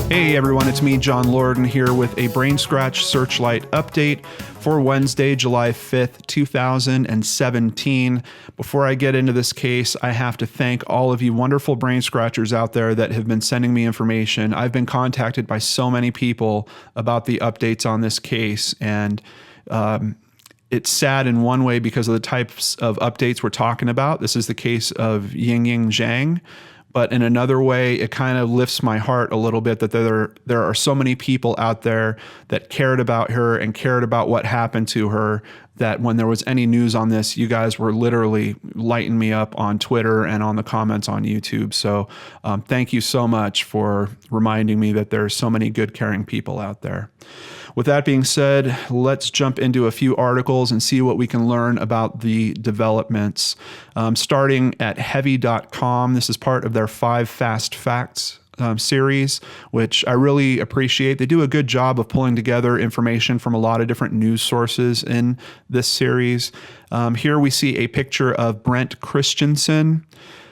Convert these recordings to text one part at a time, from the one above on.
Hey everyone, it's me, John Lorden, here with a BrainScratch Searchlight update for Wednesday, July 5th, 2017. Before I get into this case, I have to thank all of you wonderful brain scratchers out there that have been sending me information. I've been contacted by so many people about the updates on this case, and it's sad in one way because of the types of updates we're talking about. This is the case of Yingying Zhang. But in another way, it kind of lifts my heart a little bit that there are so many people out there that cared about her and cared about what happened to her, that when there was any news on this, you guys were literally lighting me up on Twitter and on the comments on YouTube. So thank you so much for reminding me that there are so many good, caring people out there. With that being said, let's jump into a few articles and see what we can learn about the developments. Starting at heavy.com, this is part of their 5 Fast Facts series, which I really appreciate. They do a good job of pulling together information from a lot of different news sources in this series. Here we see a picture of Brent Christiansen.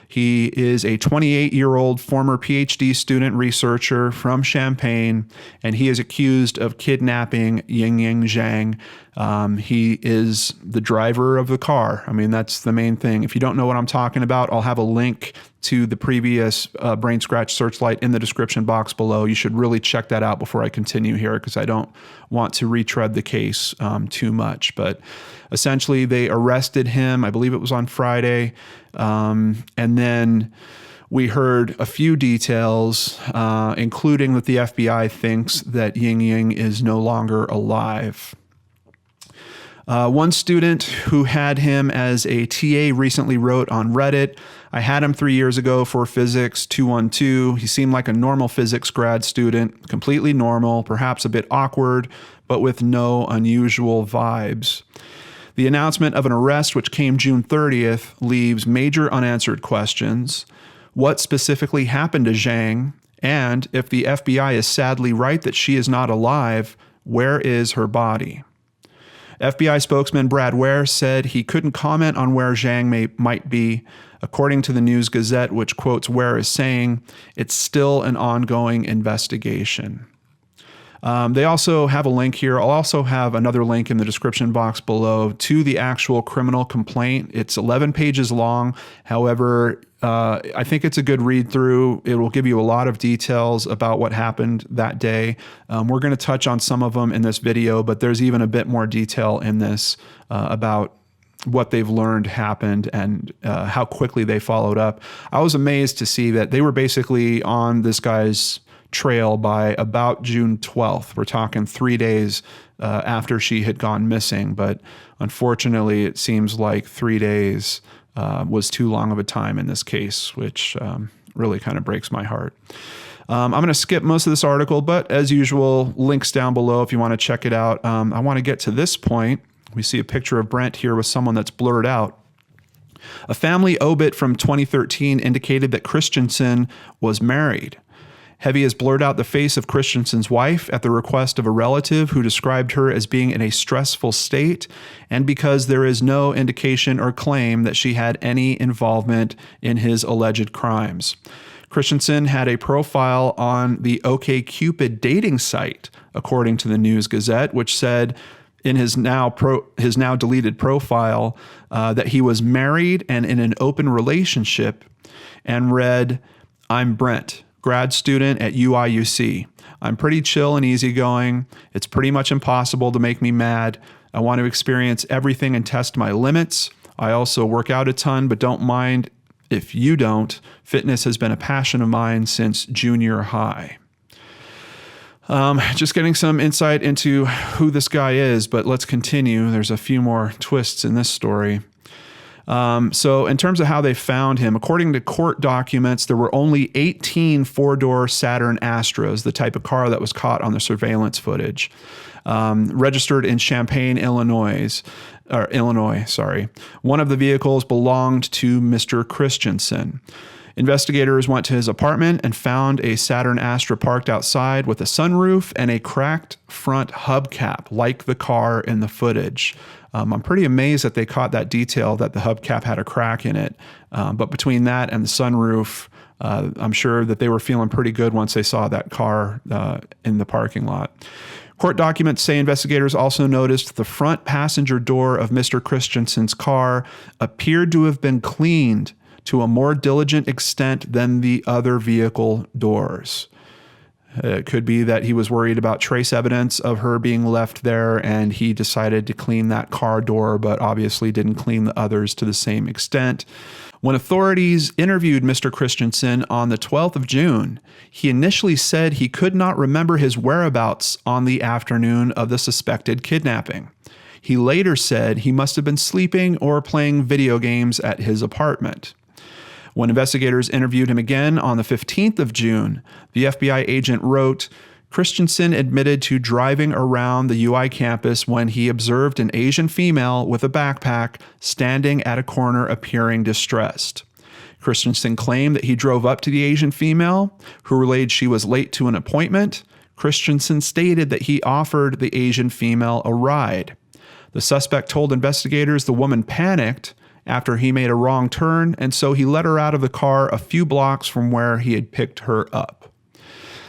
He is a 28-year-old former PhD student researcher from Champaign, and he is accused of kidnapping Yingying Zhang. He is the driver of the car. I mean, that's the main thing. If you don't know what I'm talking about, I'll have a link to the previous BrainScratch Searchlight in the description box below. You should really check that out before I continue here, because I don't want to retread the case too much. But essentially, they arrested him. I believe it was on Friday. And then we heard a few details, including that the FBI thinks that Yingying is no longer alive. One student who had him as a TA recently wrote on Reddit, "I had him 3 years ago for Physics 212. He seemed like a normal physics grad student, completely normal, perhaps a bit awkward, but with no unusual vibes." The announcement of an arrest, which came June 30th, leaves major unanswered questions. What specifically happened to Zhang? And if the FBI is sadly right that she is not alive, where is her body? FBI spokesman Brad Ware said he couldn't comment on where Zhang might be. According to the News Gazette, which quotes Ware as saying, "It's still an ongoing investigation." They also have a link here. I'll also have another link in the description box below to the actual criminal complaint. It's 11 pages long. However, I think it's a good read through. It will give you a lot of details about what happened that day. We're going to touch on some of them in this video, but there's even a bit more detail in this about what they've learned happened and how quickly they followed up. I was amazed to see that they were basically on this guy's trail by about June 12th. We're talking 3 days after she had gone missing, but unfortunately it seems like 3 days was too long of a time in this case, which really kind of breaks my heart. I'm going to skip most of this article, but as usual, links down below if you want to check it out. I want to get to this point. We see a picture of Brent here with someone that's blurred out. A family obit from 2013 indicated that Christensen was married. Heavy has blurred out the face of Christensen's wife at the request of a relative who described her as being in a stressful state, and because there is no indication or claim that she had any involvement in his alleged crimes. Christensen had a profile on the OkCupid dating site, according to the News Gazette, which said in his now deleted profile that he was married and in an open relationship, and read, "I'm Brent, grad student at UIUC. I'm pretty chill and easygoing. It's pretty much impossible to make me mad. I want to experience everything and test my limits. I also work out a ton, but don't mind if you don't. Fitness has been a passion of mine since junior high." Just getting some insight into who this guy is, but let's continue. There's a few more twists in this story. So in terms of how they found him, according to court documents, there were only 18 four-door Saturn Astros, the type of car that was caught on the surveillance footage, registered in Champaign, Illinois. One of the vehicles belonged to Mr. Christiansen. Investigators went to his apartment and found a Saturn Astra parked outside with a sunroof and a cracked front hubcap, like the car in the footage. I'm pretty amazed that they caught that detail that the hubcap had a crack in it. But between that and the sunroof, I'm sure that they were feeling pretty good once they saw that car in the parking lot. Court documents say investigators also noticed the front passenger door of Mr. Christensen's car appeared to have been cleaned to a more diligent extent than the other vehicle doors. It could be that he was worried about trace evidence of her being left there, and he decided to clean that car door, but obviously didn't clean the others to the same extent. When authorities interviewed Mr. Christensen on the 12th of June, he initially said he could not remember his whereabouts on the afternoon of the suspected kidnapping. He later said he must have been sleeping or playing video games at his apartment. When investigators interviewed him again on the 15th of June, the FBI agent wrote, Christensen admitted to driving around the UI campus when he observed an Asian female with a backpack standing at a corner appearing distressed. Christensen claimed that he drove up to the Asian female, who relayed she was late to an appointment. Christensen stated that he offered the Asian female a ride. The suspect told investigators the woman panicked after he made a wrong turn, and so he let her out of the car a few blocks from where he had picked her up.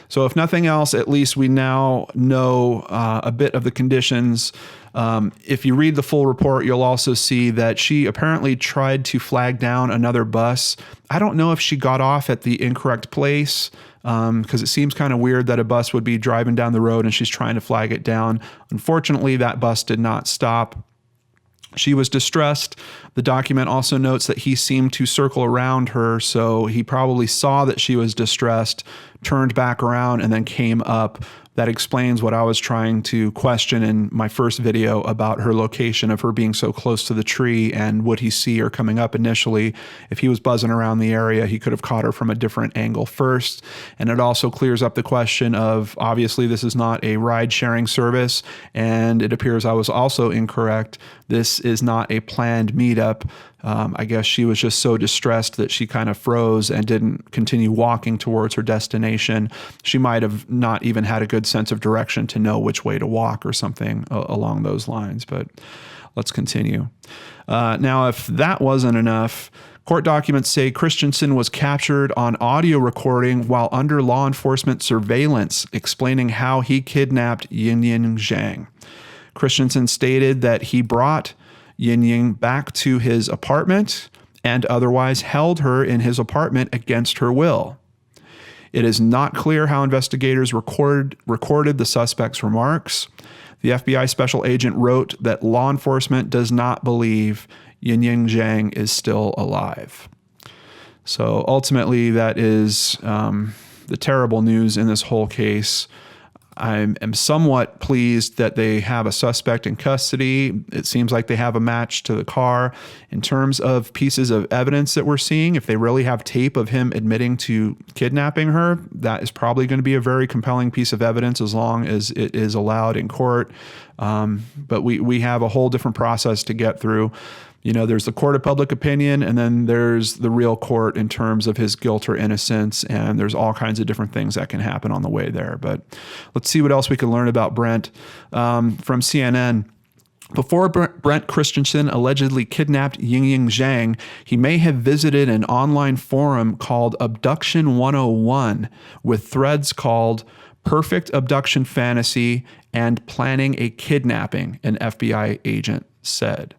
So if nothing else, at least we now know a bit of the conditions. If you read the full report, you'll also see that she apparently tried to flag down another bus. I don't know if she got off at the incorrect place, because it seems kind of weird that a bus would be driving down the road and she's trying to flag it down. Unfortunately, that bus did not stop. She was distressed. The document also notes that he seemed to circle around her, so he probably saw that she was distressed, turned back around, and then came up. That explains what I was trying to question in my first video about her location of her being so close to the tree, and would he see her coming up initially? If he was buzzing around the area, he could have caught her from a different angle first. And it also clears up the question of, obviously this is not a ride-sharing service, and it appears I was also incorrect. This is not a planned meetup. I guess she was just so distressed that she kind of froze and didn't continue walking towards her destination. She might have not even had a good sense of direction to know which way to walk or something along those lines, but let's continue. Now, if that wasn't enough, court documents say Christensen was captured on audio recording while under law enforcement surveillance, explaining how he kidnapped Yingying Zhang. Christensen stated that he brought Yingying back to his apartment and otherwise held her in his apartment against her will. It is not clear how investigators recorded the suspect's remarks. The FBI special agent wrote that law enforcement does not believe Yingying Zhang is still alive. So ultimately, that is the terrible news in this whole case. I am somewhat pleased that they have a suspect in custody. It seems like they have a match to the car. In terms of pieces of evidence that we're seeing, if they really have tape of him admitting to kidnapping her, that is probably going to be a very compelling piece of evidence as long as it is allowed in court. But we have a whole different process to get through. You know, there's the court of public opinion, and then there's the real court in terms of his guilt or innocence, and there's all kinds of different things that can happen on the way there. But let's see what else we can learn about Brent. From CNN, before Brent Christensen allegedly kidnapped Yingying Zhang, he may have visited an online forum called Abduction 101 with threads called Perfect Abduction Fantasy and Planning a Kidnapping, an FBI agent said.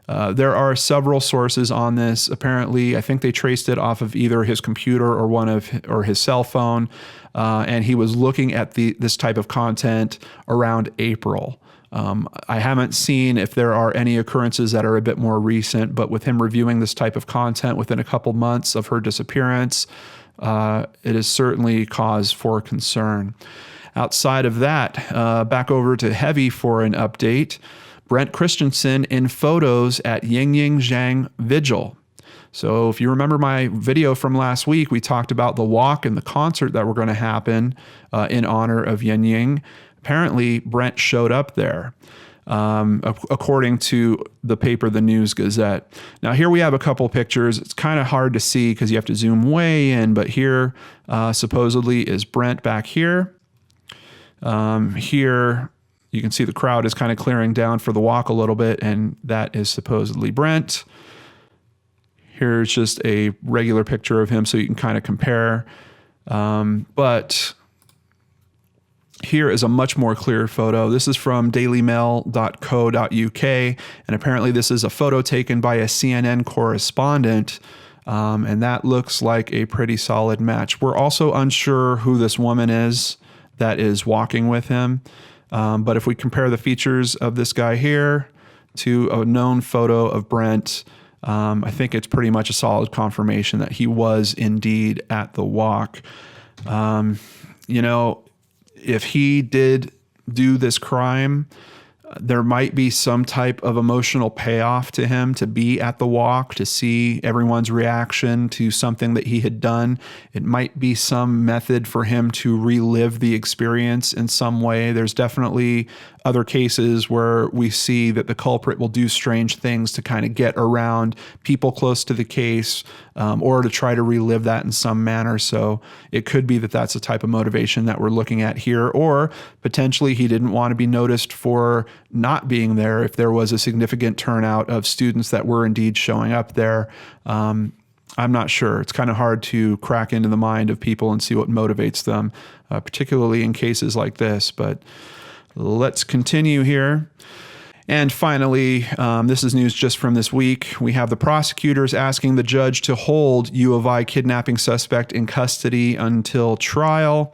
There are several sources on this. Apparently, I think they traced it off of either his computer or his cell phone, and he was looking at this type of content around April. I haven't seen if there are any occurrences that are a bit more recent, but with him reviewing this type of content within a couple months of her disappearance, it is certainly cause for concern. Outside of that, back over to Heavy for an update. Brent Christensen in photos at Yingying Zhang Vigil. So if you remember my video from last week, we talked about the walk and the concert that were going to happen in honor of Yingying. Apparently, Brent showed up there, according to the paper, The News Gazette. Now, here we have a couple pictures. It's kind of hard to see because you have to zoom way in, but here supposedly is Brent back here. Here, you can see the crowd is kind of clearing down for the walk a little bit, and that is supposedly Brent. Here's just a regular picture of him so you can kind of compare. But here is a much more clear photo. This is from dailymail.co.uk, and apparently this is a photo taken by a CNN correspondent, and that looks like a pretty solid match. We're also unsure who this woman is that is walking with him, but if we compare the features of this guy here to a known photo of Brent, I think it's pretty much a solid confirmation that he was indeed at the walk. You know, if he did do this crime, there might be some type of emotional payoff to him to be at the walk, to see everyone's reaction to something that he had done. It might be some method for him to relive the experience in some way. There's definitely other cases where we see that the culprit will do strange things to kind of get around people close to the case, or to try to relive that in some manner. So it could be that that's the type of motivation that we're looking at here, or potentially he didn't want to be noticed for not being there if there was a significant turnout of students that were indeed showing up there. I'm not sure. It's kind of hard to crack into the mind of people and see what motivates them, particularly in cases like this. But let's continue here. And finally, this is news just from this week. We have the prosecutors asking the judge to hold U of I kidnapping suspect in custody until trial.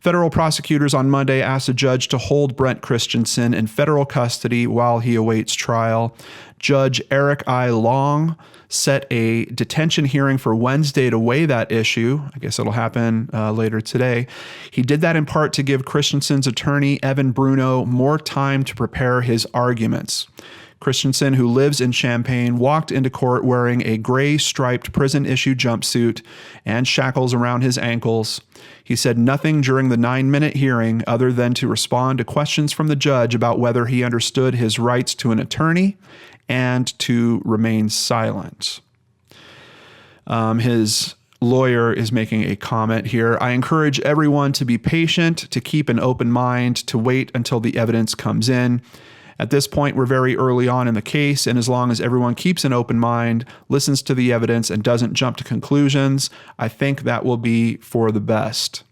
Federal prosecutors on Monday asked a judge to hold Brent Christiansen in federal custody while he awaits trial. Judge Eric I. Long set a detention hearing for Wednesday to weigh that issue. I guess it'll happen later today. He did that in part to give Christensen's attorney, Evan Bruno, more time to prepare his arguments. Christensen, who lives in Champaign, walked into court wearing a gray striped prison-issue jumpsuit and shackles around his ankles. He said nothing during the 9-minute hearing other than to respond to questions from the judge about whether he understood his rights to an attorney and to remain silent. His lawyer is making a comment here. I encourage everyone to be patient, to keep an open mind, to wait until the evidence comes in. At this point, we're very early on in the case, and as long as everyone keeps an open mind, listens to the evidence, and doesn't jump to conclusions, I think that will be for the best.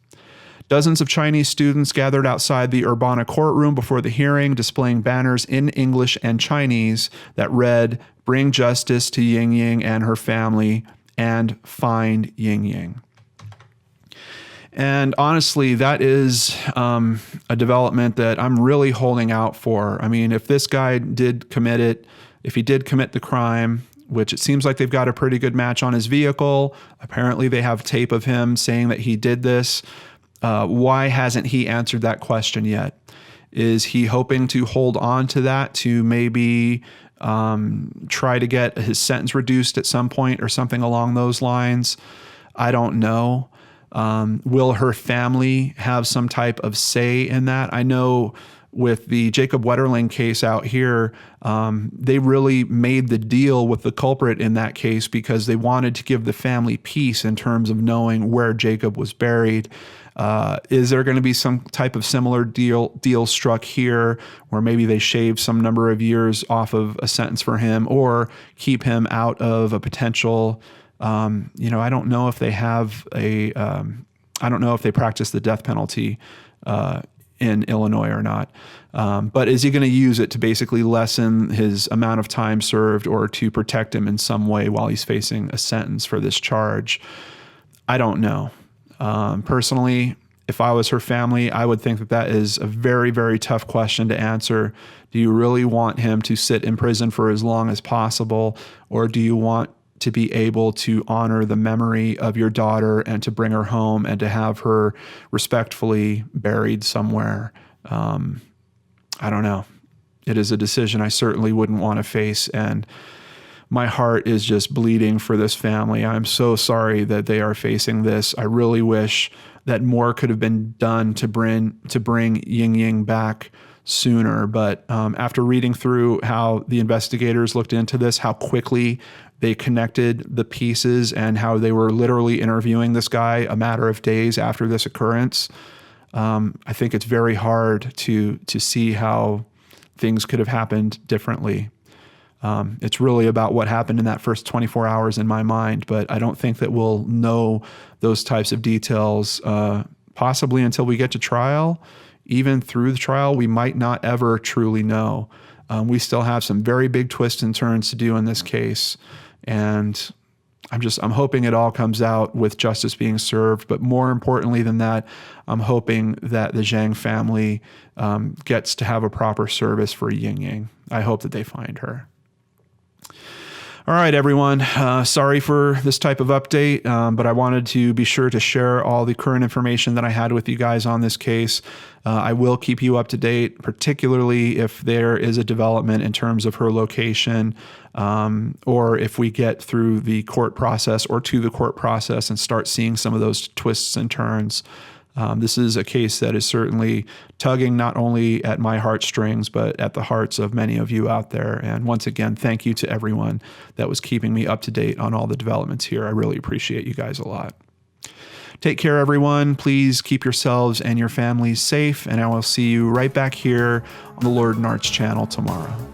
Dozens of Chinese students gathered outside the Urbana courtroom before the hearing, displaying banners in English and Chinese that read, "Bring justice to Yingying and her family," and "Find Yingying." And honestly, that is a development that I'm really holding out for. I mean, if this guy did commit it, if he did commit the crime, which it seems like they've got a pretty good match on his vehicle, apparently they have tape of him saying that he did this, why hasn't he answered that question yet? Is he hoping to hold on to that to maybe try to get his sentence reduced at some point or something along those lines? I don't know. Will her family have some type of say in that? I know with the Jacob Wetterling case out here, they really made the deal with the culprit in that case because they wanted to give the family peace in terms of knowing where Jacob was buried. Is there going to be some type of similar deal struck here where maybe they shave some number of years off of a sentence for him or keep him out of a potential I don't know if they have I don't know if they practice the death penalty in Illinois or not. But is he going to use it to basically lessen his amount of time served or to protect him in some way while he's facing a sentence for this charge? I don't know. Personally, if I was her family, I would think that that is a very, very tough question to answer. Do you really want him to sit in prison for as long as possible, or do you want to be able to honor the memory of your daughter and to bring her home and to have her respectfully buried somewhere? I don't know. It is a decision I certainly wouldn't want to face, and my heart is just bleeding for this family. I'm so sorry that they are facing this. I really wish that more could have been done to bring Yingying back sooner. But after reading through how the investigators looked into this, how quickly they connected the pieces and how they were literally interviewing this guy a matter of days after this occurrence, I think it's very hard to see how things could have happened differently. It's really about what happened in that first 24 hours in my mind, but I don't think that we'll know those types of details possibly until we get to trial. Even through the trial, we might not ever truly know. We still have some very big twists and turns to do in this case, and I'm hoping it all comes out with justice being served. But more importantly than that, I'm hoping that the Zhang family gets to have a proper service for Yingying. I hope that they find her. All right, everyone. Sorry for this type of update, but I wanted to be sure to share all the current information that I had with you guys on this case. I will keep you up to date, particularly if there is a development in terms of her location, or if we get through the court process or to the court process and start seeing some of those twists and turns. This is a case that is certainly tugging not only at my heartstrings, but at the hearts of many of you out there. And once again, thank you to everyone that was keeping me up to date on all the developments here. I really appreciate you guys a lot. Take care, everyone. Please keep yourselves and your families safe, and I will see you right back here on the Lord and Arts channel tomorrow.